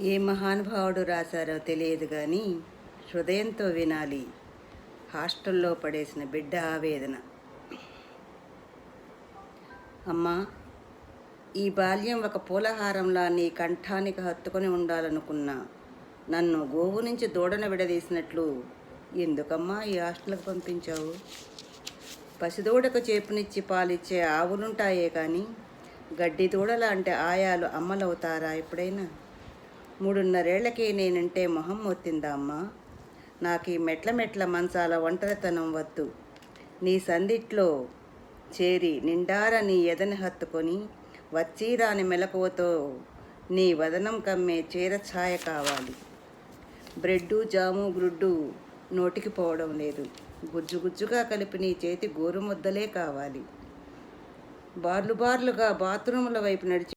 ఏ మహానుభావుడు రాశారో తెలియదు కానీ హృదయంతో వినాలి. హాస్టల్లో పడేసిన బిడ్డ ఆవేదన. అమ్మా, ఈ బాల్యం ఒక పూలహారంలా నీ కంఠానికి హత్తుకొని ఉండాలనుకున్నా. నన్ను గోవు నుంచి దూడను విడదీసినట్లు ఎందుకమ్మా ఈ హాస్టల్కి పంపించావు? పసిదూడకు చేపునిచ్చి పాలిచ్చే ఆవులుంటాయే కానీ గడ్డి దూడలాంటి ఆయాలు అమ్మలవుతారా ఎప్పుడైనా? 3.5 ఏళ్లకే నేనంటే మొహం మొత్తిందా అమ్మా? నాకు ఈ మెట్ల మంచాల ఒంటరితనం వద్దు. నీ సందిట్లో చేరి నిండార నీ ఎదని హత్తుకొని వచ్చిరాని మెలకువతో నీ వదనం కమ్మే చీరఛాయ కావాలి. బ్రెడ్డు జాము గ్రుడ్డు నోటికి పోవడం లేదు. గుజ్జుగా కలిపి నీ చేతి గోరుముద్దలే కావాలి. బార్లుగా బాత్రూముల వైపు నడిచి